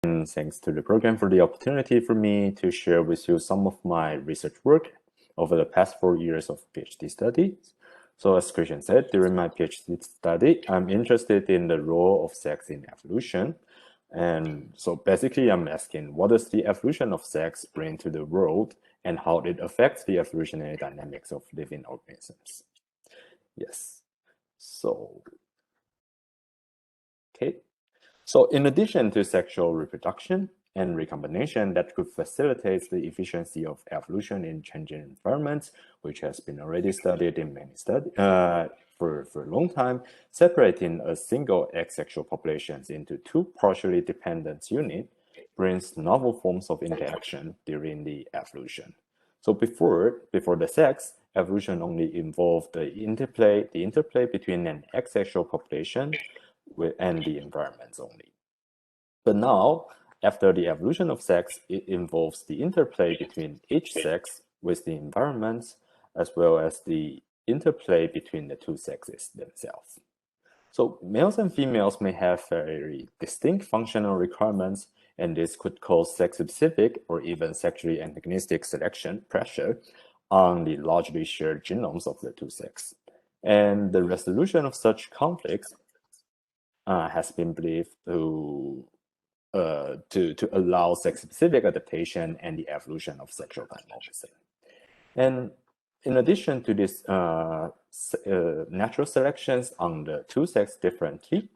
And thanks to the program for the opportunity for me to share with you some of my research work over the past 4 years of PhD studies. So as Christian said, during my PhD study, I'm interested in the role of sex in evolution. And so basically I'm asking, what does the evolution of sex bring to the world and how it affects the evolutionary dynamics of living organisms? Yes. So, okay. So in addition to sexual reproduction and recombination that could facilitate the efficiency of evolution in changing environments, which has been already studied in many studies for a long time, separating a single asexual populations into two partially dependent units brings novel forms of interaction during the evolution. So before the sex, evolution only involved the interplay between an asexual population and the environments only. But now, after the evolution of sex, it involves the interplay between each sex with the environments, as well as the interplay between the two sexes themselves. So males and females may have very distinct functional requirements, and this could cause sex-specific or even sexually antagonistic selection pressure on the largely shared genomes of the two sexes. And the resolution of such conflicts has been believed to allow sex-specific adaptation and the evolution of sexual dimorphism. And in addition to this natural selections on the two sexes differently,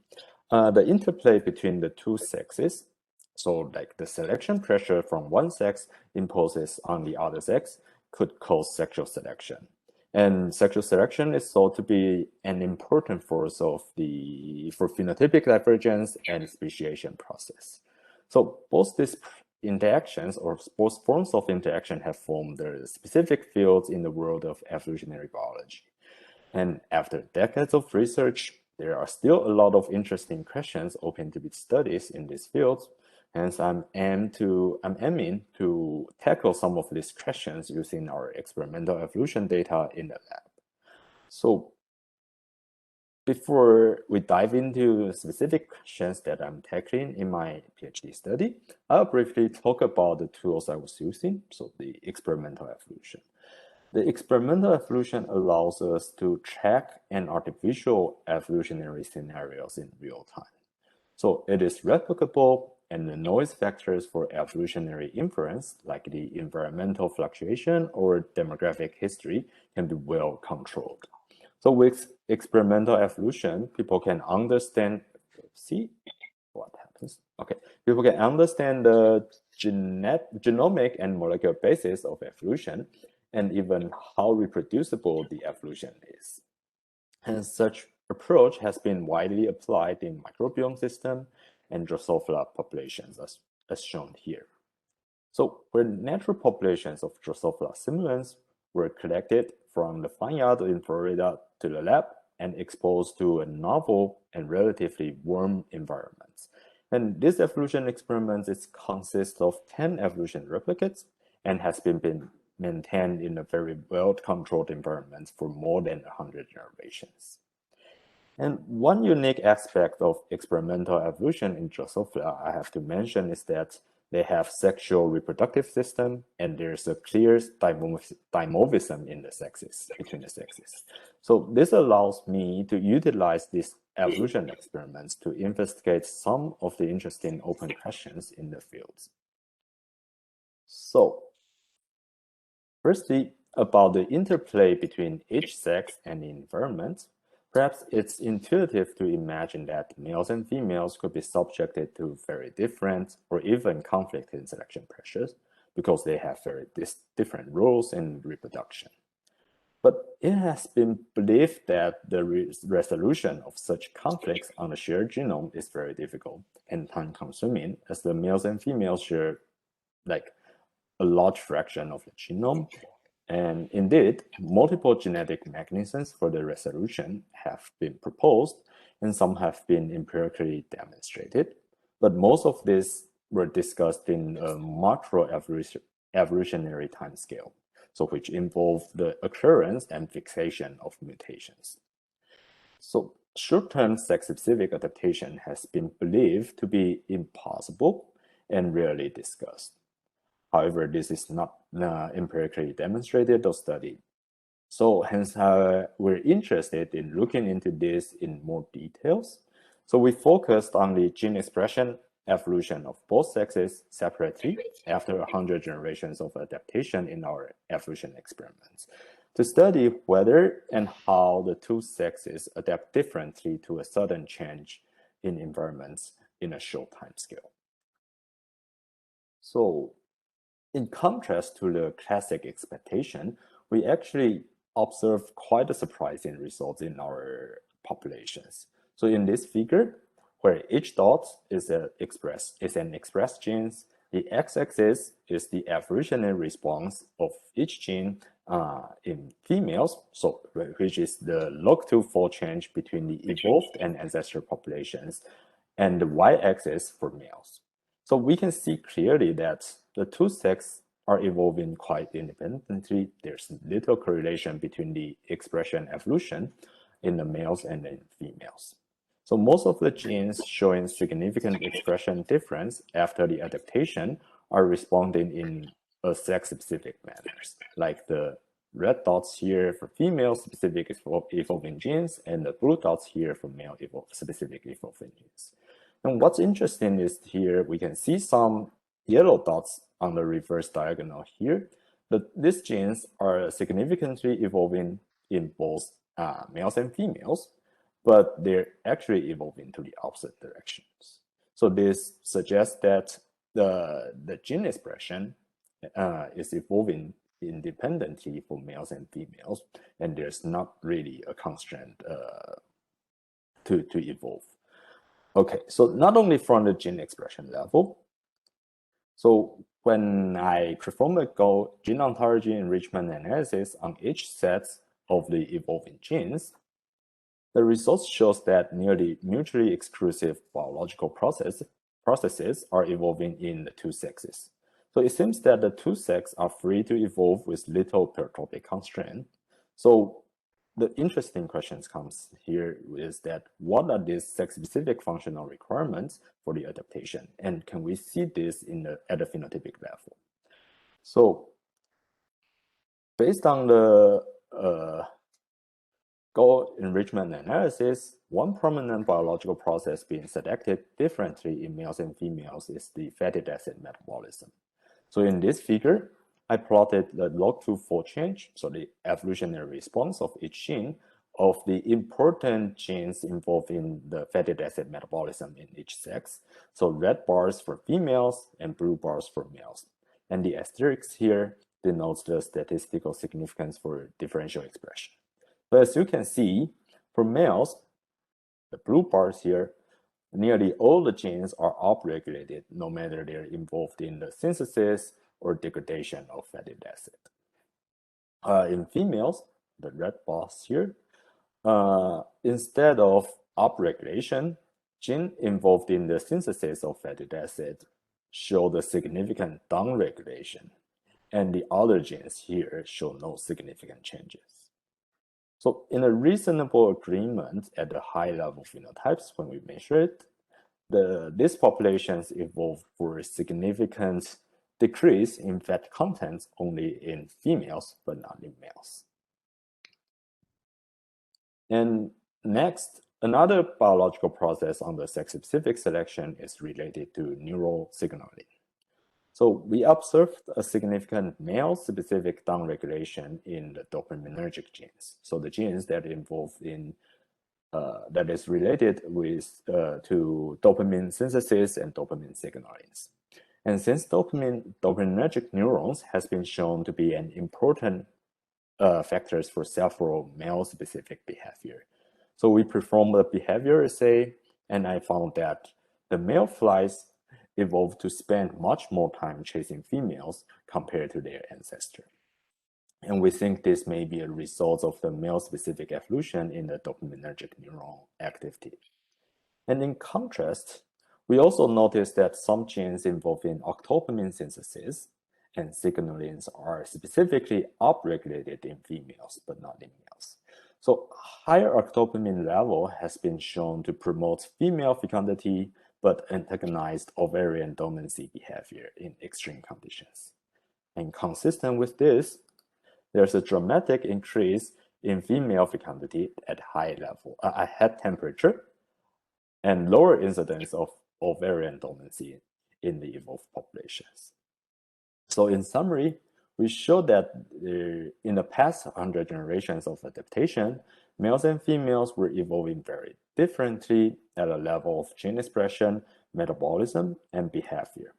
the interplay between the two sexes, so like the selection pressure from one sex imposes on the other sex, could cause sexual selection. And sexual selection is thought to be an important force for phenotypic divergence and speciation process. So both these interactions or both forms of interaction have formed the specific fields in the world of evolutionary biology. And after decades of research, there are still a lot of interesting questions open to be studied in these fields. Hence, I'm aiming to tackle some of these questions using our experimental evolution data in the lab. So before we dive into specific questions that I'm tackling in my PhD study, I'll briefly talk about the tools I was using, so the experimental evolution. The experimental evolution allows us to track an artificial evolutionary scenarios in real time. So it is replicable, and the noise factors for evolutionary inference, like the environmental fluctuation or demographic history, can be well controlled. So with experimental evolution, people can understand, see what happens. Okay, people can understand the genomic and molecular basis of evolution, and even how reproducible the evolution is. And such approach has been widely applied in microbiome system and Drosophila populations, as shown here. So where natural populations of Drosophila simulants were collected from the vineyard in Florida to the lab and exposed to a novel and relatively warm environments. And this evolution experiment consists of 10 evolution replicates and has been maintained in a very well-controlled environment for more than 100 generations. And one unique aspect of experimental evolution in Drosophila I have to mention is that they have sexual reproductive system, and there's a clear dimorphism in the sexes, between the sexes. So this allows me to utilize these evolution experiments to investigate some of the interesting open questions in the fields. So firstly, about the interplay between each sex and the environment, perhaps it's intuitive to imagine that males and females could be subjected to very different or even conflicting selection pressures because they have very different roles in reproduction. But it has been believed that the resolution of such conflicts on a shared genome is very difficult and time-consuming, as the males and females share like a large fraction of the genome. And indeed, multiple genetic mechanisms for the resolution have been proposed, and some have been empirically demonstrated. But most of these were discussed in a macro evolutionary timescale, so which involve the occurrence and fixation of mutations. So short-term sex-specific adaptation has been believed to be impossible, and rarely discussed. However, this is not empirically demonstrated or studied. So hence, we're interested in looking into this in more details. So we focused on the gene expression evolution of both sexes separately after 100 generations of adaptation in our evolution experiments to study whether and how the two sexes adapt differently to a sudden change in environments in a short time scale. So in contrast to the classic expectation, we actually observe quite a surprising results in our populations. So in this figure, where each dot is an expressed gene, the x-axis is the evolutionary response of each gene in females, so which is the log2 fold change between the evolved and ancestral populations, and the y-axis for males. So we can see clearly that the two sexes are evolving quite independently. There's little correlation between the expression evolution in the males and in females. So most of the genes showing significant expression difference after the adaptation are responding in a sex-specific manners, like the red dots here for female specific evolving genes and the blue dots here for male specific evolving genes. And what's interesting is here we can see some yellow dots on the reverse diagonal here, but these genes are significantly evolving in both males and females, but they're actually evolving to the opposite directions. So this suggests that the gene expression is evolving independently for males and females, and there's not really a constraint to evolve. Okay, so not only from the gene expression level, so when I perform a gene ontology enrichment analysis on each set of the evolving genes, the results shows that nearly mutually exclusive biological processes are evolving in the two sexes. So it seems that the two sexes are free to evolve with little perturbative constraint. So the interesting questions comes here is that what are these sex-specific functional requirements for the adaptation? And can we see this at the phenotypic level? So based on the goal enrichment analysis, one prominent biological process being selected differently in males and females is the fatty acid metabolism. So in this figure, I plotted the log2 fold change, so the evolutionary response of each gene of the important genes involved in the fatty acid metabolism in each sex. So red bars for females and blue bars for males. And the asterisk here denotes the statistical significance for differential expression. So as you can see, for males, the blue bars here, nearly all the genes are upregulated, no matter they're involved in the synthesis or degradation of fatty acid. In females, the red bars here, instead of upregulation, gene involved in the synthesis of fatty acid show the significant downregulation, and the other genes here show no significant changes. So in a reasonable agreement at the high level phenotypes, when we measure it, these populations evolve for a significant decrease in fat content only in females, but not in males. And next, another biological process on the sex-specific selection is related to neural signaling. So we observed a significant male-specific downregulation in the dopaminergic genes. So the genes that involve in that is related with to dopamine synthesis and dopamine signalings. And since dopaminergic neurons has been shown to be an important factors for several male-specific behavior, so we performed a behavior assay, and I found that the male flies evolved to spend much more time chasing females compared to their ancestor. And we think this may be a result of the male-specific evolution in the dopaminergic neural activity. And in contrast, we also noticed that some genes involved in octopamine synthesis and signalings are specifically upregulated in females, but not in males. So higher octopamine level has been shown to promote female fecundity, but antagonized ovarian dominancy behavior in extreme conditions. And consistent with this, there's a dramatic increase in female fecundity at high level, at high temperature, and lower incidence of ovarian dominancy in the evolved populations. So in summary, we show that in the past 100 generations of adaptation, males and females were evolving very differently at a level of gene expression, metabolism, and behavior.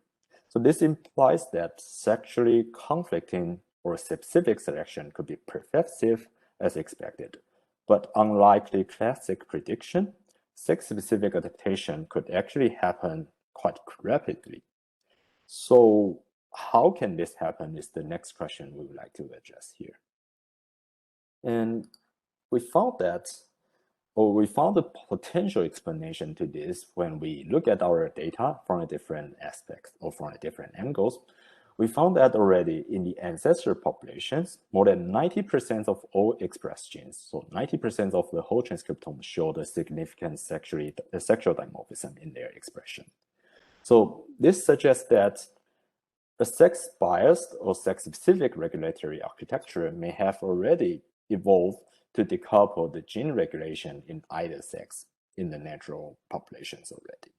So this implies that sexually conflicting or specific selection could be pervasive as expected. But unlike the classic prediction, sex-specific adaptation could actually happen quite rapidly. So how can this happen is the next question we would like to address here. And we found a potential explanation to this when we look at our data from a different aspects or from a different angles. We found that already in the ancestor populations, more than 90% of all expressed genes, so 90% of the whole transcriptome showed a significant sexual dimorphism in their expression. So this suggests that a sex-biased or sex-specific regulatory architecture may have already evolved to decouple the gene regulation in either sex in the natural populations already.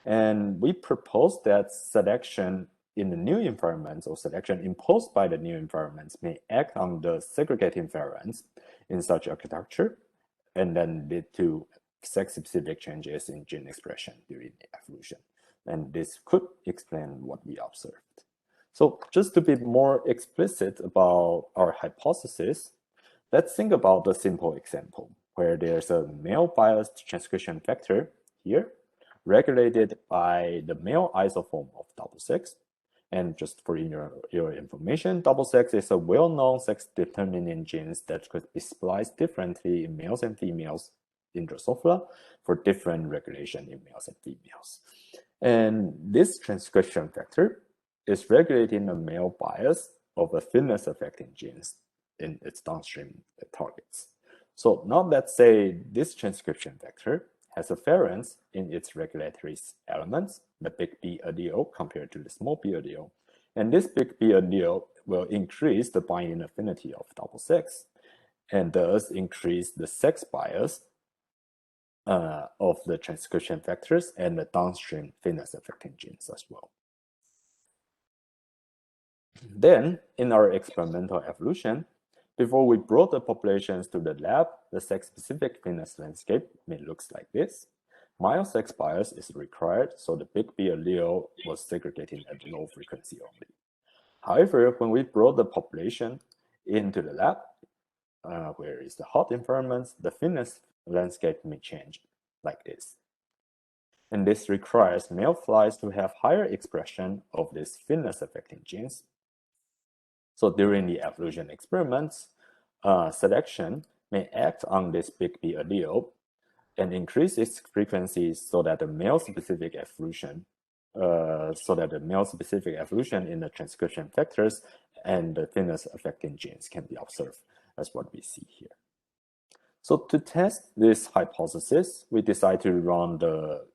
And we propose that selection in the new environments or selection imposed by the new environments may act on the segregating variants in such architecture and then lead to sex-specific changes in gene expression during evolution. And this could explain what we observed. So just to be more explicit about our hypothesis, let's think about a simple example where there's a male-biased transcription factor here regulated by the male isoform of double sex. And just for your information, double sex is a well-known sex-determining genes that could be spliced differently in males and females in Drosophila for different regulation in males and females. And this transcription factor is regulating the male bias of a fitness-affecting genes in its downstream targets. So now let's say this transcription factor has a variance in its regulatory elements, the big B allele compared to the small b allele. And this big B allele will increase the binding affinity of double sex and thus increase the sex bias of the transcription factors and the downstream fitness-affecting genes as well. Then, in our experimental evolution, before we brought the populations to the lab, the sex-specific fitness landscape may look like this. Mild sex bias is required, so the big B allele was segregating at low frequency only. However, when we brought the population into the lab, where is the hot environments, the fitness landscape may change like this. And this requires male flies to have higher expression of these fitness-affecting genes. So during the evolution experiments, selection may act on this big B allele and increase its frequency so that the male-specific evolution, in the transcription factors and the fitness-affecting genes can be observed, as what we see here. So to test this hypothesis, we decided to run the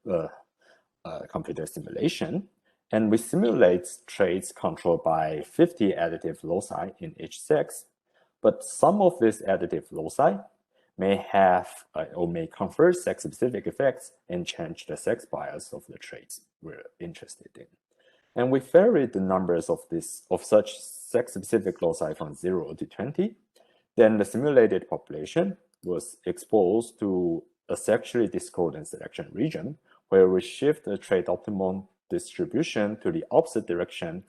computer simulation, and we simulate traits controlled by 50 additive loci in each sex. But some of these additive loci may have or may confer sex-specific effects and change the sex bias of the traits we're interested in. And we varied the numbers of such sex-specific loci from 0 to 20. Then the simulated population was exposed to a sexually discordant selection region where we shift the trait optimum distribution to the opposite direction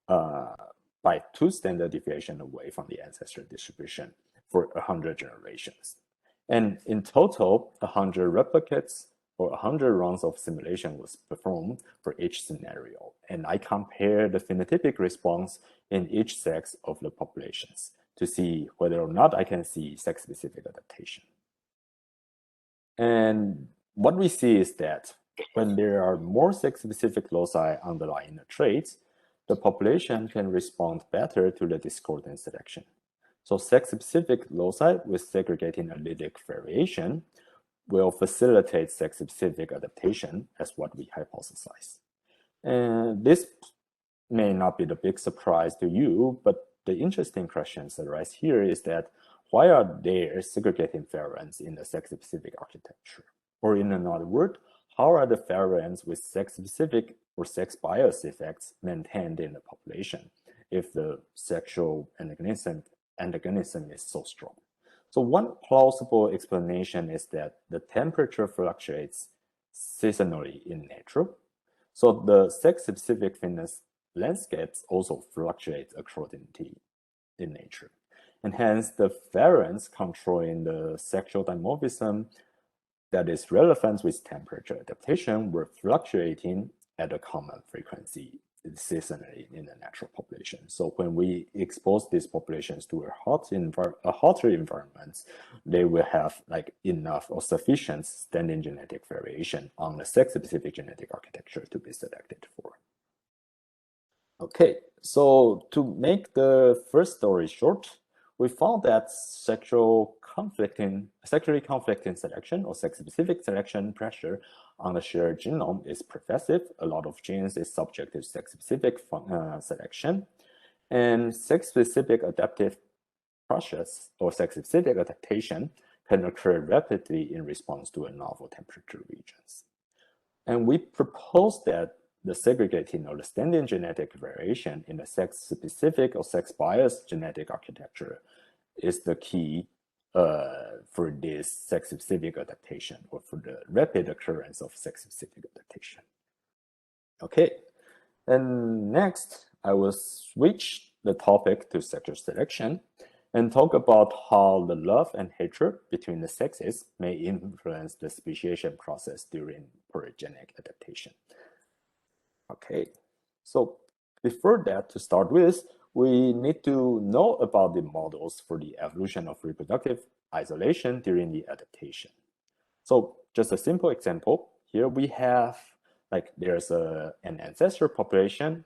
by 2 standard deviations away from the ancestral distribution for 100 generations. And in total, 100 replicates or 100 runs of simulation was performed for each scenario. And I compared the phenotypic response in each sex of the populations to see whether or not I can see sex-specific adaptation. And what we see is that when there are more sex-specific loci underlying the traits, the population can respond better to the discordant selection. So sex-specific loci with segregating allelic variation will facilitate sex-specific adaptation as what we hypothesize. And this may not be the big surprise to you, but the interesting questions that arise here is that why are there segregating variants in the sex-specific architecture? Or in another word, how are the variants with sex-specific or sex-biased effects maintained in the population if the sexual antagonism is so strong? So one plausible explanation is that the temperature fluctuates seasonally in nature. So the sex-specific fitness landscapes also fluctuate accordingly in nature. And hence the variance controlling the sexual dimorphism that is relevant with temperature adaptation were fluctuating at a common frequency seasonally in the natural population. So when we expose these populations to a hotter environment, they will have like enough or sufficient standing genetic variation on the sex-specific genetic architecture to be selected for. Okay, so to make the first story short, we found that sexually conflicting selection or sex-specific selection pressure on the shared genome is pervasive. A lot of genes is subject to sex-specific selection, and sex-specific adaptive process or sex-specific adaptation can occur rapidly in response to a novel temperature regions. And we propose that the segregating or the standing genetic variation in the sex-specific or sex-biased genetic architecture is the key for this sex-specific adaptation or for the rapid occurrence of sex-specific adaptation. Okay, and next I will switch the topic to sexual selection and talk about how the love and hatred between the sexes may influence the speciation process during porogenic adaptation. Okay, so before that, to start with, we need to know about the models for the evolution of reproductive isolation during the adaptation. So just a simple example, here we have there's an ancestor population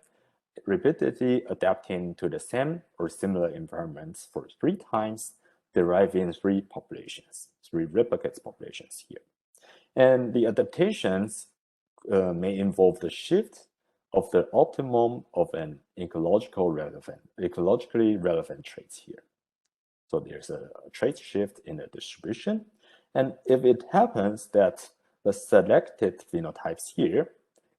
repeatedly adapting to the same or similar environments for 3 times, deriving 3 populations, 3 replicate populations here. And the adaptations may involve the shift of the optimum of an ecologically relevant traits here. So there's a trait shift in the distribution. And if it happens that the selected phenotypes here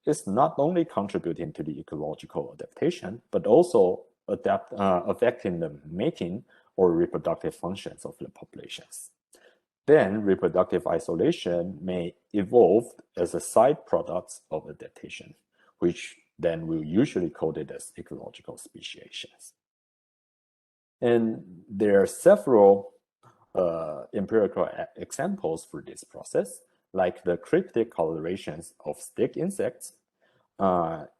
is not only contributing to the ecological adaptation, but also affecting the mating or reproductive functions of the populations, then reproductive isolation may evolve as a side product of adaptation, which then we'll usually code it as ecological speciations. And there are several empirical examples for this process, like the cryptic colorations of stick insects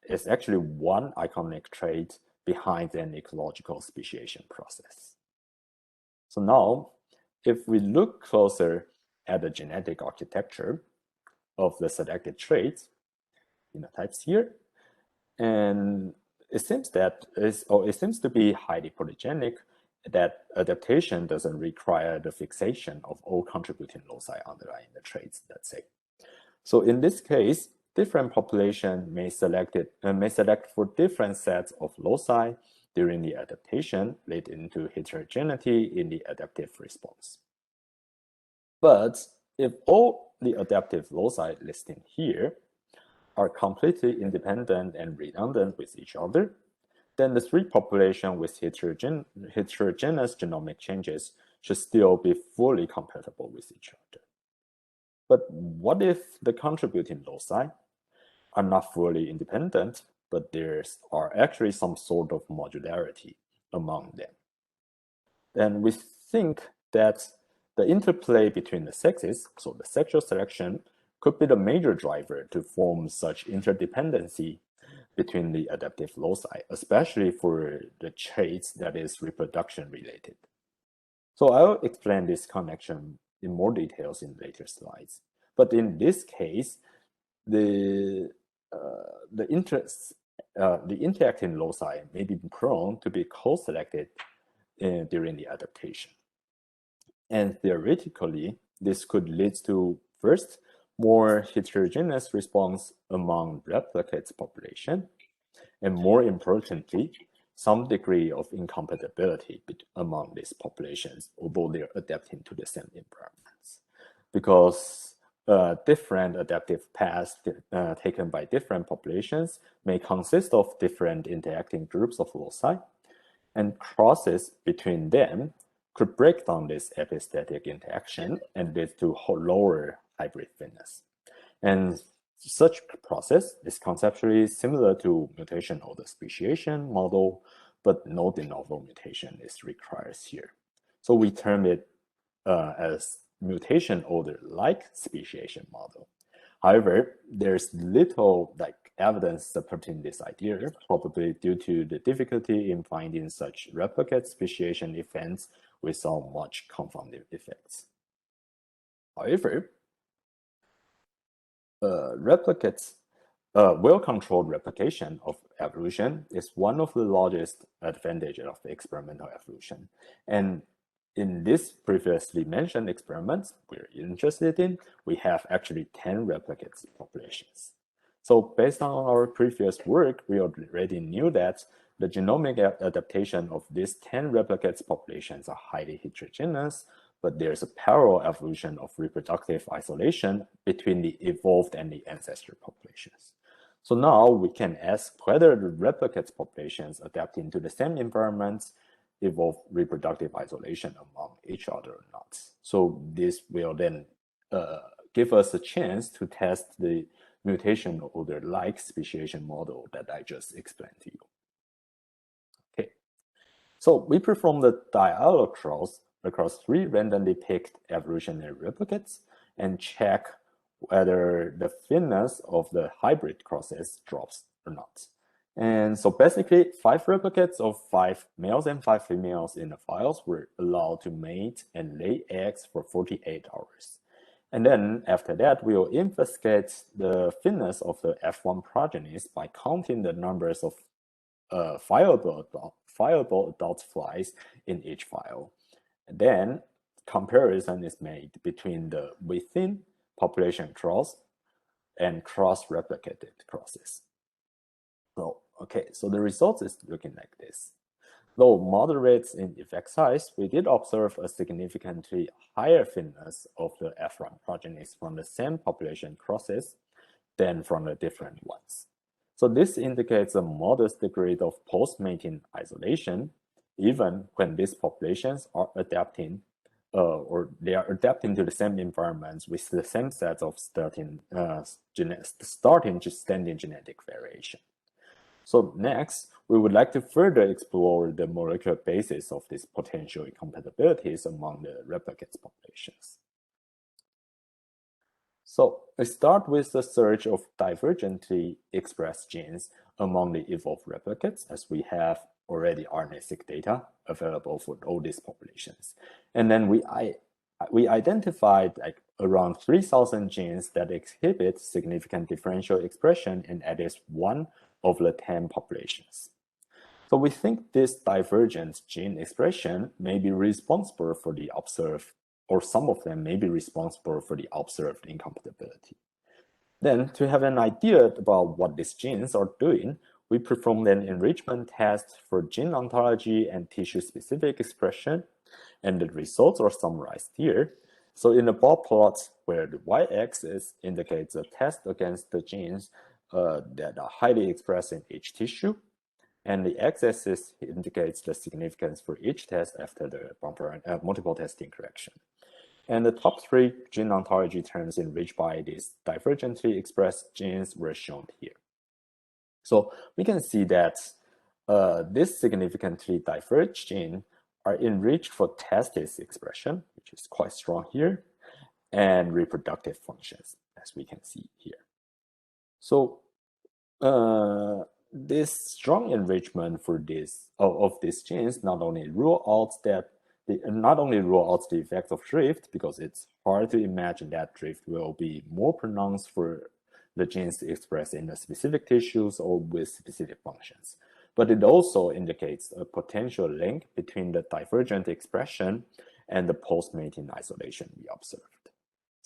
is actually one iconic trait behind an ecological speciation process. So now, if we look closer at the genetic architecture of the selected traits, phenotypes here, and it seems to be highly polygenic, that adaptation doesn't require the fixation of all contributing loci underlying the traits, let's say. So in this case, different population may select for different sets of loci during the adaptation, leading to heterogeneity in the adaptive response. But if all the adaptive loci listed here are completely independent and redundant with each other, then the 3 populations with heterogeneous genomic changes should still be fully compatible with each other. But what if the contributing loci are not fully independent, but there are actually some sort of modularity among them? Then we think that the interplay between the sexes, so the sexual selection, could be the major driver to form such interdependency between the adaptive loci, especially for the traits that is reproduction related. So I'll explain this connection in more details in later slides. But in this case, the interacting loci may be prone to be co-selected during the adaptation. And theoretically, this could lead to First, more heterogeneous response among replicates population, and more importantly, some degree of incompatibility among these populations, although they're adapting to the same environments. Because different adaptive paths taken by different populations may consist of different interacting groups of loci, and crosses between them could break down this epistatic interaction and lead to lower hybrid fitness. And such process is conceptually similar to mutation order speciation model, but no de novo mutation is required here. So we term it as mutation order like speciation model. However, there's little evidence supporting this idea, probably due to the difficulty in finding such replicate speciation events without much confounding effects. However, well-controlled replication of evolution is one of the largest advantages of experimental evolution. And in this previously mentioned experiments we're interested in, we have actually 10 replicates populations. So based on our previous work, we already knew that the genomic adaptation of these 10 replicates populations are highly heterogeneous, but there's a parallel evolution of reproductive isolation between the evolved and the ancestor populations. So now we can ask whether the replicates populations adapting to the same environments evolve reproductive isolation among each other or not. So this will then give us a chance to test the mutation order like speciation model that I just explained to you. Okay, so we performed the dialog cross across 3 randomly picked evolutionary replicates and check whether the fitness of the hybrid crosses drops or not. And so basically 5 replicates of 5 males and 5 females in the files were allowed to mate and lay eggs for 48 hours. And then after that, we will investigate the fitness of the F1 progenies by counting the numbers of viable adult flies in each file. And then comparison is made between the within population cross and cross-replicated crosses. So, okay, so the results is looking like this. Though moderate in effect size, we did observe a significantly higher fitness of the F1 progenies from the same population crosses than from the different ones. So this indicates a modest degree of post-mating isolation, even when these populations are adapting or they are adapting to the same environments with the same set of starting standing genetic variation. So next, we would like to further explore the molecular basis of these potential incompatibilities among the replicates populations. So we start with the search of divergently expressed genes among the evolved replicates, as we have already RNA-seq data available for all these populations. And then we identified around 3,000 genes that exhibit significant differential expression in at least one of the 10 populations. So we think this divergent gene expression may be responsible for the observed, or some of them may be responsible for the observed incompatibility. Then, to have an idea about what these genes are doing, we performed an enrichment test for gene ontology and tissue-specific expression, and the results are summarized here. So in the bar plot, where the y-axis indicates a test against the genes that are highly expressed in each tissue, and the x-axis indicates the significance for each test after the multiple testing correction. And the top 3 gene ontology terms enriched by these divergently expressed genes were shown here. So we can see that this significantly diverged gene are enriched for testis expression, which is quite strong here, and reproductive functions, as we can see here. So this strong enrichment for of these genes not only rule out the effect of drift, because it's hard to imagine that drift will be more pronounced for the genes expressed in the specific tissues or with specific functions. But it also indicates a potential link between the divergent expression and the post-mating isolation we observed.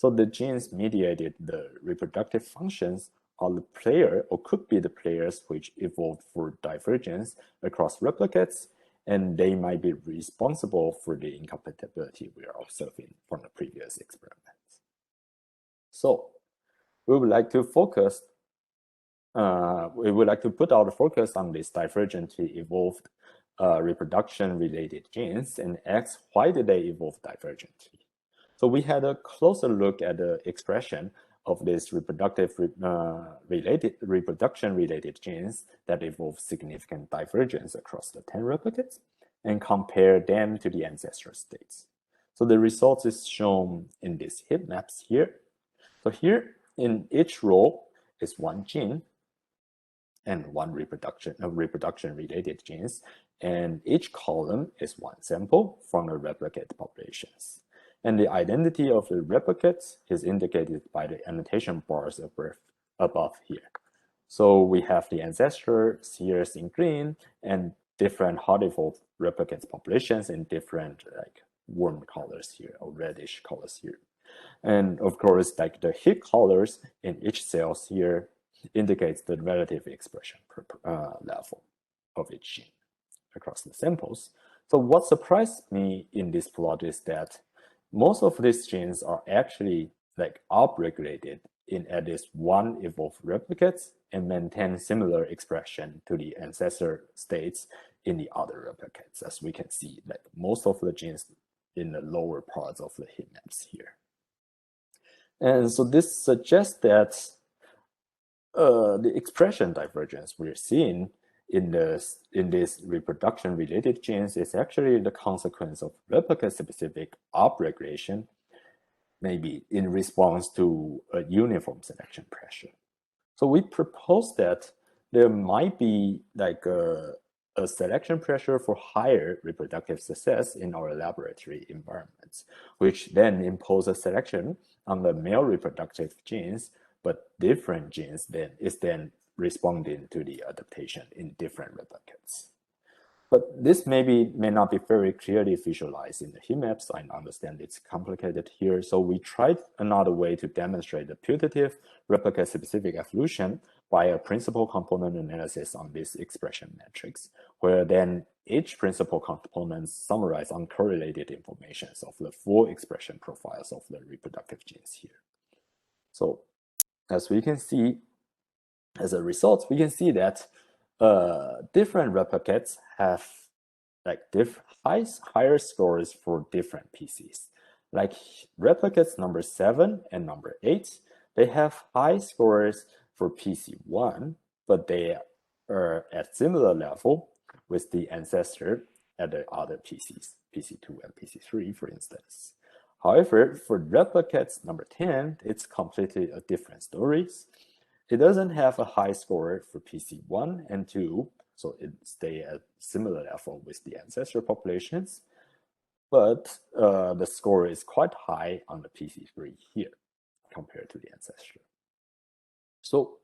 So the genes mediated the reproductive functions are the player or could be the players which evolved for divergence across replicates, and they might be responsible for the incompatibility we are observing from the previous experiments. So we would like to focus, we would like to put our focus on these divergently evolved reproduction-related genes and ask why did they evolve divergently. So we had a closer look at the expression of these reproduction-related genes that evolve significant divergence across the 10 replicates and compare them to the ancestral states. So the results is shown in these heat maps here. So here in each row is one gene and one reproduction-related genes, and each column is one sample from the replicate populations. And the identity of the replicates is indicated by the annotation bars above here. So we have the ancestor spheres in green and different hot evolved replicates populations in different like warm colors here or reddish colors here. And of course, like the heat colors in each cells here indicates the relative expression level of each gene across the samples. So what surprised me in this plot is that most of these genes are actually like upregulated in at least one evolved replicates and maintain similar expression to the ancestor states in the other replicates, as we can see like most of the genes in the lower parts of the heat maps here. And so this suggests that the expression divergence we're seeing in this reproduction-related genes is actually the consequence of replicate-specific upregulation, maybe in response to a uniform selection pressure. So we propose that there might be like a selection pressure for higher reproductive success in our laboratory environments, which then impose a selection on the male reproductive genes, but different genes is then responding to the adaptation in different replicates. But this may not be very clearly visualized in the heat maps. I understand it's complicated here. So we tried another way to demonstrate the putative replicate-specific evolution by a principal component analysis on this expression matrix, where then each principal component summarize uncorrelated information of the full expression profiles of the reproductive genes here. So as we can see, as a result, we can see that different replicates have like higher scores for different PCs. Like replicates number 7 and number 8, they have high scores for PC1, but they are at similar level with the ancestor at the other PCs, PC2 and PC3, for instance. However, for replicates number 10, it's completely a different story. It doesn't have a high score for PC1 and 2, so it stays at similar level with the ancestor populations, but the score is quite high on the PC3 here compared to the ancestor. So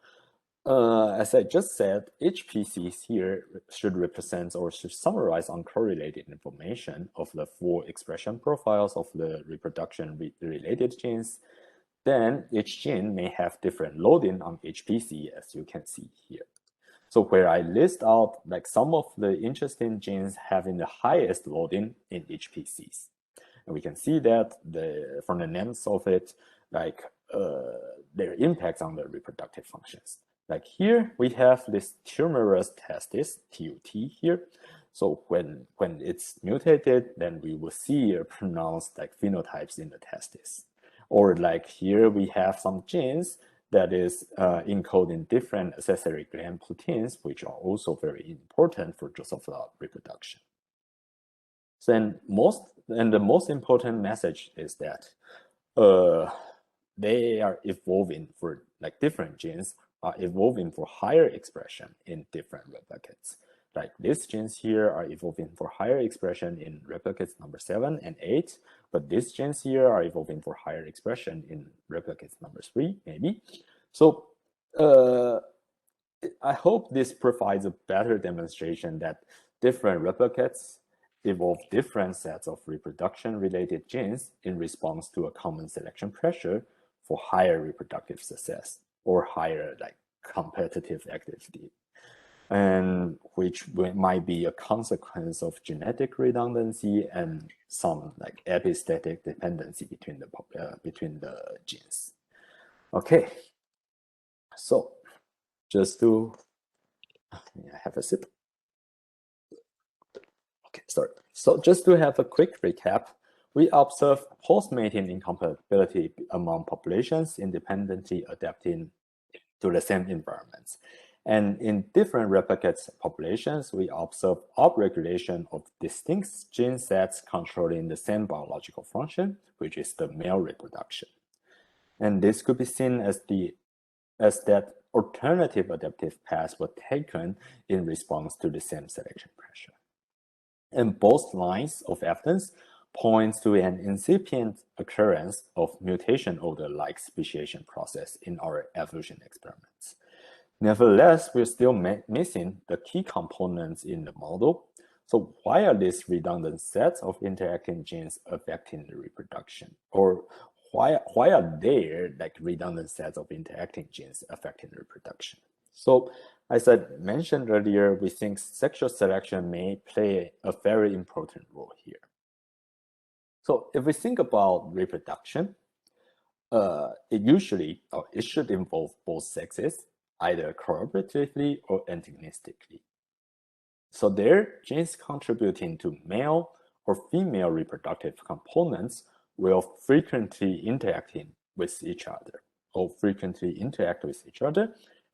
as I just said, each PC here should represent or should summarize uncorrelated information of the full expression profiles of the reproduction-related genes. Then each gene may have different loading on each PC, as you can see here. So where I list out like some of the interesting genes having the highest loading in each PCs. And we can see that from the names of it, like their impacts on the reproductive functions. Like here, we have this tumorous testis, TUT here. So when it's mutated, then we will see pronounced like phenotypes in the testis. Or like here, we have some genes that is encoding different accessory gland proteins, which are also very important for Drosophila reproduction. So the most important message is that they are evolving for like different genes are evolving for higher expression in different replicates. Like these genes here are evolving for higher expression in replicates number 7 and 8, but these genes here are evolving for higher expression in replicates number 3, maybe. So I hope this provides a better demonstration that different replicates evolve different sets of reproduction-related genes in response to a common selection pressure for higher reproductive success or higher competitive activity, and which might be a consequence of genetic redundancy and some epistatic dependency between the genes. Okay, so just to have a sip. Okay, sorry. So just to have a quick recap, we observed post-mating incompatibility among populations independently adapting to the same environments. And in different replicate populations, we observe upregulation of distinct gene sets controlling the same biological function, which is the male reproduction. And this could be seen as that alternative adaptive paths were taken in response to the same selection pressure. And both lines of evidence points to an incipient occurrence of mutation order-like speciation process in our evolution experiments. Nevertheless, we're still missing the key components in the model. So why are these redundant sets of interacting genes affecting the reproduction? Or why are there redundant sets of interacting genes affecting the reproduction? So as I mentioned earlier, we think sexual selection may play a very important role here. So if we think about reproduction, it should involve both sexes, either cooperatively or antagonistically. So their genes contributing to male or female reproductive components will frequently interact with each other.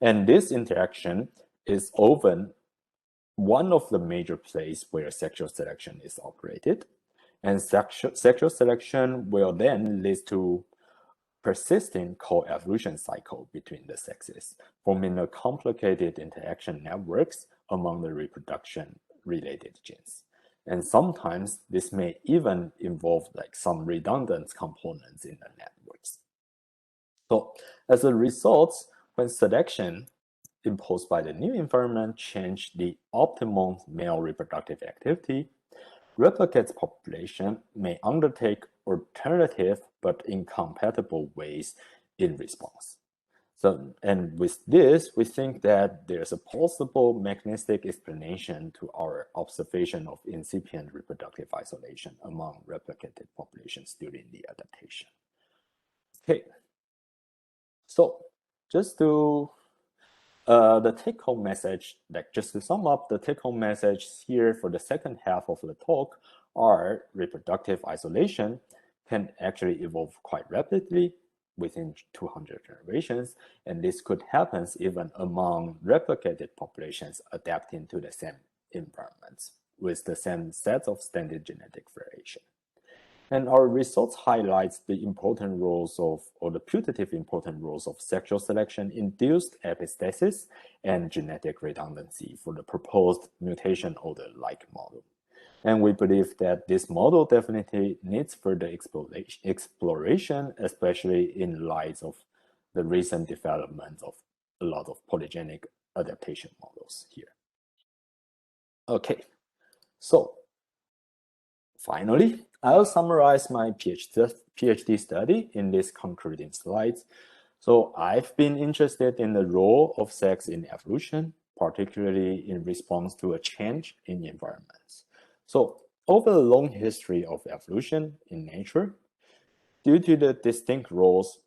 And this interaction is often one of the major places where sexual selection is operated. And sexual selection will then lead to persisting co-evolution cycle between the sexes, forming a complicated interaction networks among the reproduction-related genes. And sometimes this may even involve some redundant components in the networks. So as a result, when selection imposed by the new environment change the optimal male reproductive activity, replicate population may undertake alternative but incompatible ways in response. So, and with this, we think that there's a possible mechanistic explanation to our observation of incipient reproductive isolation among replicated populations during the adaptation. Okay, so just to the take-home message, just to sum up, the take-home message here for the second half of the talk are reproductive isolation can actually evolve quite rapidly within 200 generations, and this could happen even among replicated populations adapting to the same environments with the same set of standard genetic variation. And our results highlights the important roles of, or the putative important roles of sexual selection-induced epistasis and genetic redundancy for the proposed mutation order-like model. And we believe that this model definitely needs further exploration, especially in light of the recent development of a lot of polygenic adaptation models here. Okay, so finally, I'll summarize my PhD study in these concluding slides. So I've been interested in the role of sex in evolution, particularly in response to a change in environments. So over the long history of evolution in nature, due to the distinct roles,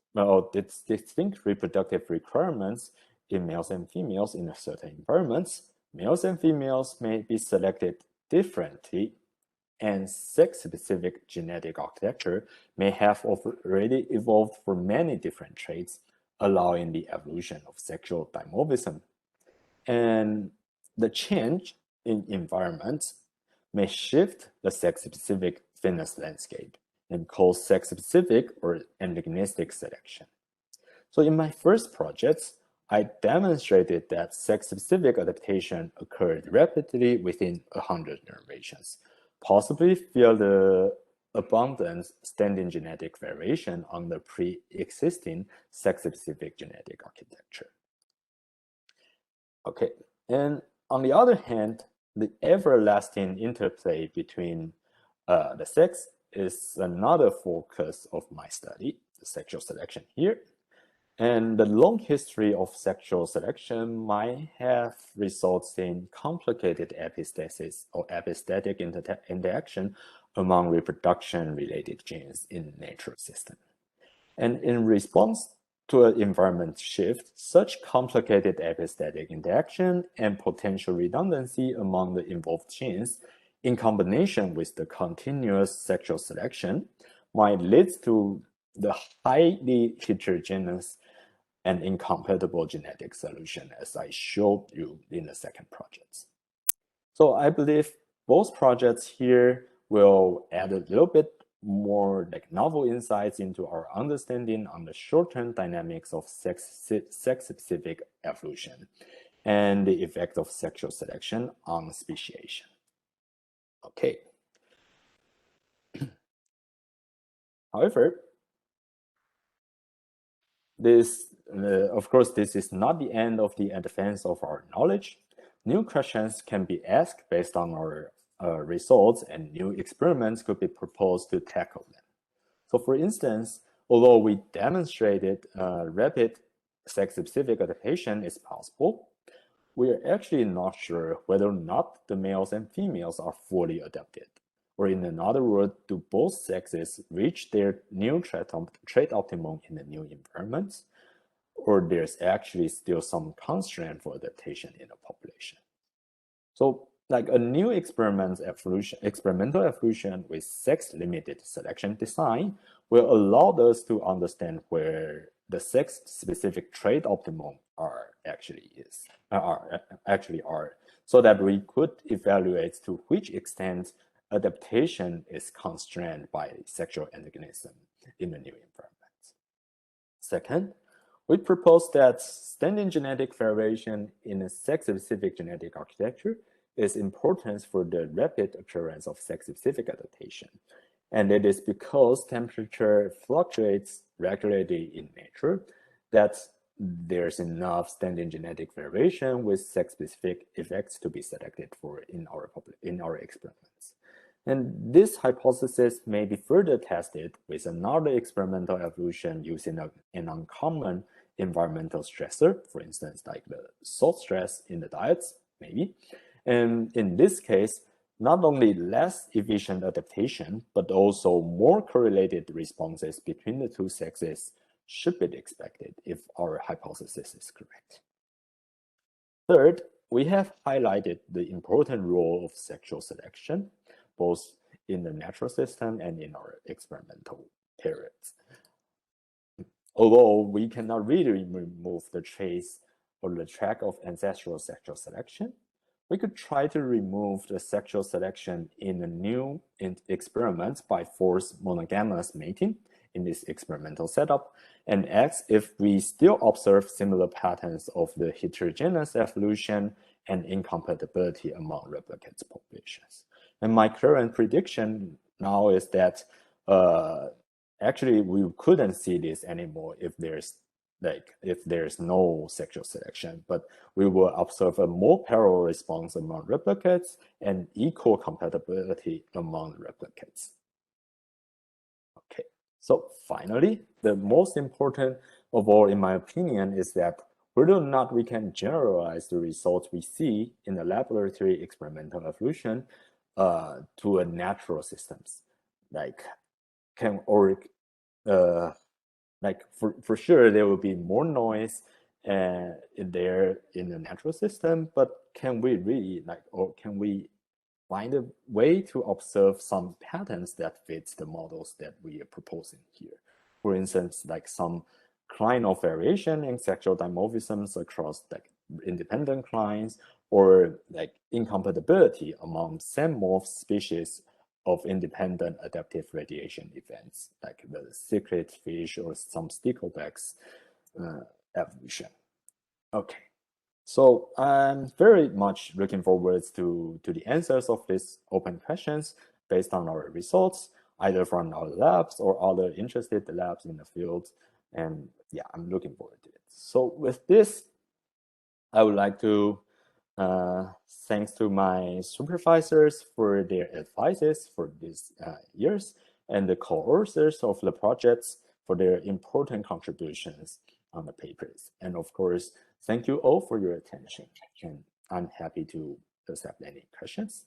distinct reproductive requirements in males and females in certain environments, males and females may be selected differently, and sex-specific genetic architecture may have already evolved for many different traits, allowing the evolution of sexual dimorphism. And the change in environments may shift the sex-specific fitness landscape and cause sex-specific or antagonistic selection. So in my first projects, I demonstrated that sex-specific adaptation occurred rapidly within 100 generations, possibly via the abundant standing genetic variation on the pre-existing sex-specific genetic architecture. Okay, and on the other hand, the everlasting interplay between the sex is another focus of my study, the sexual selection here. And the long history of sexual selection might have resulted in complicated epistasis or epistatic interaction among reproduction-related genes in natural system. And in response to an environment shift, such complicated epistatic interaction and potential redundancy among the involved genes, in combination with the continuous sexual selection, might lead to the highly heterogeneous and incompatible genetic solution, as I showed you in the second project. So I believe both projects here will add a little bit more like novel insights into our understanding on the short-term dynamics of sex-specific evolution and the effect of sexual selection on speciation. Okay. However, of course, this is not the end of the advance of our knowledge. New questions can be asked based on our results, and new experiments could be proposed to tackle them. So for instance, although we demonstrated rapid sex-specific adaptation is possible, we are actually not sure whether or not the males and females are fully adapted. Or in another word, do both sexes reach their new trait optimum in the new environments? Or there's actually still some constraint for adaptation in the population? So like a new experimental evolution with sex-limited selection design will allow us to understand where the sex-specific trait optimum actually are, so that we could evaluate to which extent adaptation is constrained by sexual antagonism in the new environment. Second, we propose that standing genetic variation in a sex-specific genetic architecture is important for the rapid occurrence of sex-specific adaptation. And it is because temperature fluctuates regularly in nature that there's enough standing genetic variation with sex-specific effects to be selected for in our experiments. And this hypothesis may be further tested with another experimental evolution using an uncommon environmental stressor, for instance, like the salt stress in the diets, maybe. And in this case, not only less efficient adaptation, but also more correlated responses between the two sexes should be expected if our hypothesis is correct. Third, we have highlighted the important role of sexual selection, both in the natural system and in our experimental periods. Although we cannot really remove the trace or the track of ancestral sexual selection, we could try to remove the sexual selection in a new experiment by forced monogamous mating in this experimental setup, and ask if we still observe similar patterns of the heterogeneous evolution and incompatibility among replicates populations. And my current prediction now is that actually we couldn't see this anymore if there's no sexual selection, but we will observe a more parallel response among replicates and equal compatibility among replicates. Okay, so finally, the most important of all, in my opinion, is that whether or not we can generalize the results we see in the laboratory experimental evolution to a natural systems, like for sure there will be more noise there in the natural system, but can we really can we find a way to observe some patterns that fits the models that we are proposing here? For instance, like some kind of variation in sexual dimorphisms across like independent clines, or like incompatibility among same morph species of independent adaptive radiation events, like the cichlid fish or some sticklebacks evolution. Okay, so I'm very much looking forward to the answers of these open questions based on our results, either from our labs or other interested labs in the field. And yeah, I'm looking forward to it. So with this, I would like to Thanks to my supervisors for their advices for these years, and the co-authors of the projects for their important contributions on the papers. And of course, thank you all for your attention. And I'm happy to accept any questions.